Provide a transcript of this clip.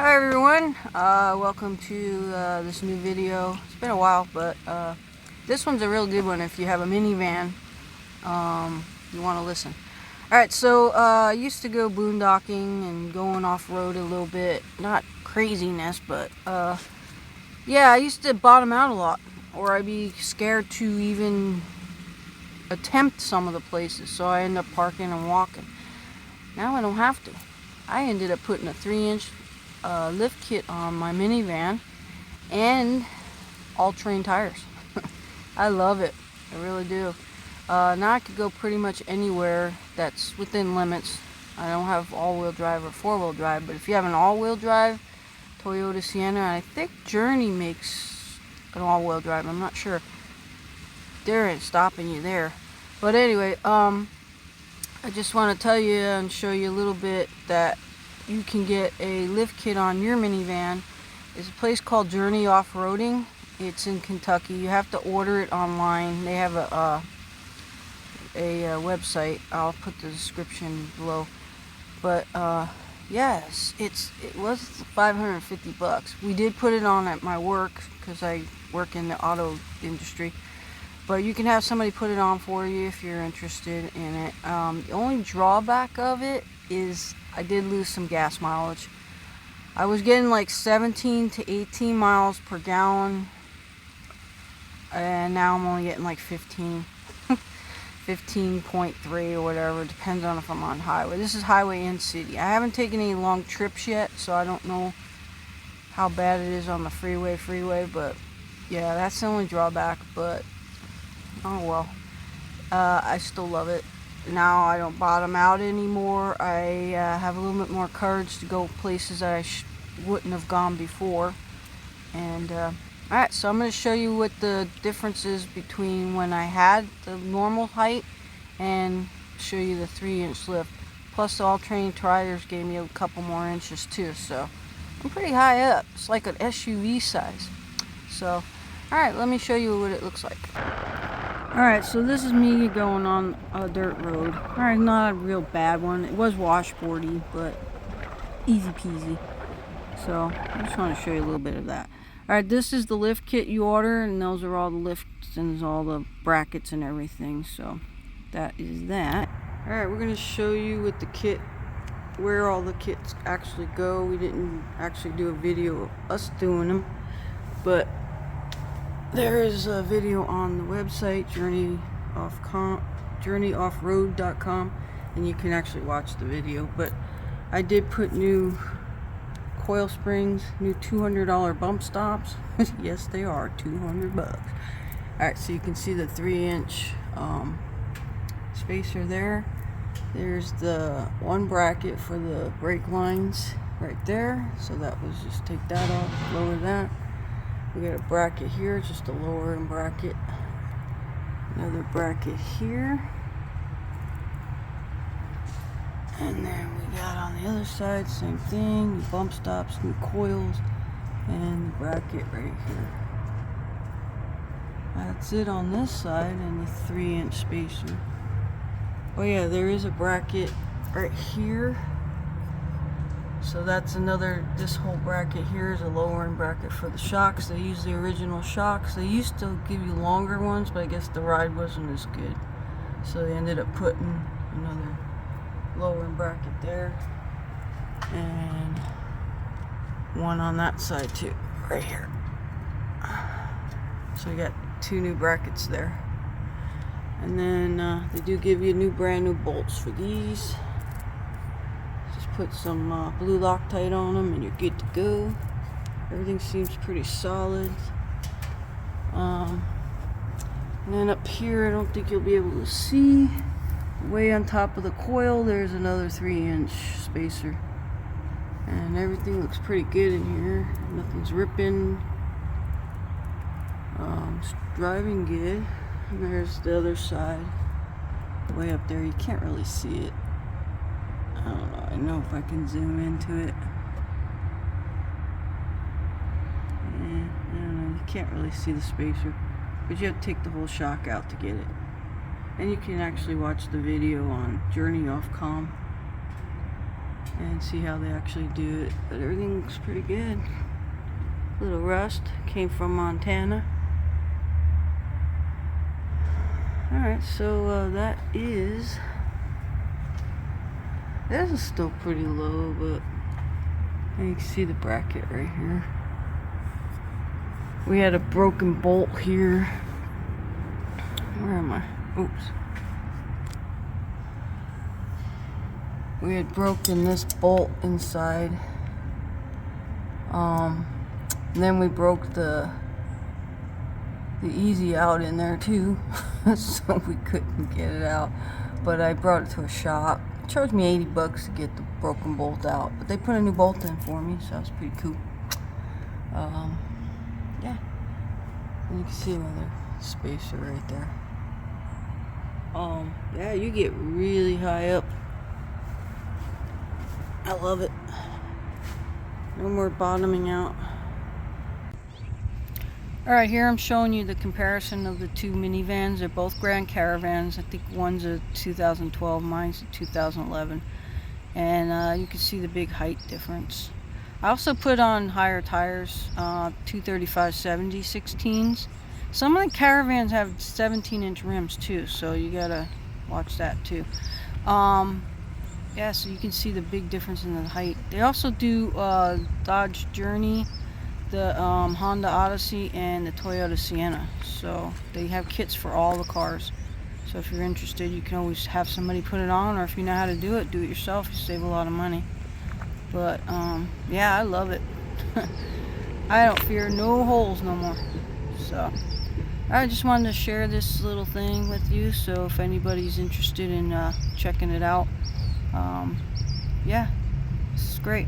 Hi everyone, welcome to this new video. It's been a while, but this one's a real good one if you have a minivan. You want to listen. Alright, so I used to go boondocking and going off-road a little bit. Not craziness, but yeah, I used to bottom out a lot, or I'd be scared to even attempt some of the places, so I end up parking and walking. Now I don't have to. I ended up putting a 3-inch lift kit on my minivan and all-terrain tires. I love it. I really do. Now I could go pretty much anywhere that's within limits. I don't have all-wheel drive or four-wheel drive, but if you have an all-wheel drive Toyota Sienna, I think Journey makes an all-wheel drive. I'm not sure. There ain't stopping you there. But anyway, I just want to tell you and show you a little bit that you can get a lift kit on your minivan. It's a place called Journey Off-Roading. It's in Kentucky. You have to order it online. They have a website. I'll put the description below. But yes, it was $550. We did put it on at my work because I work in the auto industry. But you can have somebody put it on for you if you're interested in it. The only drawback of it is I did lose some gas mileage. I was getting like 17 to 18 miles per gallon, and now I'm only getting like 15, 15.3 or whatever. Depends on if I'm on highway. This is highway and city. I haven't taken any long trips yet, so I don't know how bad it is on the freeway, but yeah, that's the only drawback. But oh well, I still love it. Now I don't bottom out anymore. I have a little bit more courage to go places that I wouldn't have gone before. And alright, so I'm going to show you what the difference is between when I had the normal height and show you the 3-inch lift. Plus the all-terrain tires gave me a couple more inches too, so I'm pretty high up. It's like an SUV size. So alright, let me show you what it looks like. Alright, so this is me going on a dirt road. Alright, not a real bad one. It was washboardy, but easy peasy. So, I just want to show you a little bit of that. Alright, this is the lift kit you order, and those are all the lifts and all the brackets and everything. So, that is that. Alright, we're going to show you with the kit where all the kits actually go. We didn't actually do a video of us doing them, but there is a video on the website, journeyoffroad.com, and you can actually watch the video. But I did put new coil springs, new $200 bump stops. Yes, they are $200. Alright, so you can see the 3-inch spacer there. There's the one bracket for the brake lines right there. So that was just take that off, lower that. We got a bracket here, just a lowering bracket. Another bracket here. And then we got on the other side, same thing, new bump stops, new coils, and the bracket right here. That's it on this side, and the 3-inch spacer. Oh yeah, there is a bracket right here. So that's another, this whole bracket here is a lowering bracket for the shocks. They use the original shocks. They used to give you longer ones, but I guess the ride wasn't as good. So they ended up putting another lowering bracket there. And one on that side too, right here. So we got 2 new brackets there. And then they do give you brand new bolts for these. Put some blue Loctite on them and you're good to go. Everything seems pretty solid. And then up here, I don't think you'll be able to see. Way on top of the coil, there's another 3-inch spacer. And everything looks pretty good in here. Nothing's ripping. It's driving good. And there's the other side. Way up there, you can't really see it. I don't know. I know if I can zoom into it. I don't know. You can't really see the spacer, but you have to take the whole shock out to get it. And you can actually watch the video on journey.com. and see how they actually do it. But everything looks pretty good. Little rust, came from Montana. Alright, so that is, this is still pretty low, but you can see the bracket right here. We had a broken bolt here. Where am I? Oops. We had broken this bolt inside. And then we broke the easy out in there too. So we couldn't get it out. But I brought it to a shop. It charged me $80 to get the broken bolt out. But they put a new bolt in for me, so that was pretty cool. Yeah. And you can see another spacer right there. Yeah, you get really high up. I love it. No more bottoming out. Alright, here I'm showing you the comparison of the two minivans. They're both Grand Caravans. I think one's a 2012, mine's a 2011. And you can see the big height difference. I also put on higher tires, 235/70 16s. Some of the Caravans have 17-inch rims too, so you gotta watch that too. Yeah, so you can see the big difference in the height. They also do Dodge Journey, the Honda Odyssey, and the Toyota Sienna. So they have kits for all the cars. So if you're interested, you can always have somebody put it on, or if you know how to do it yourself. You save a lot of money. But yeah, I love it. I don't fear no holes no more. So I just wanted to share this little thing with you. So if anybody's interested in checking it out, yeah, this is great.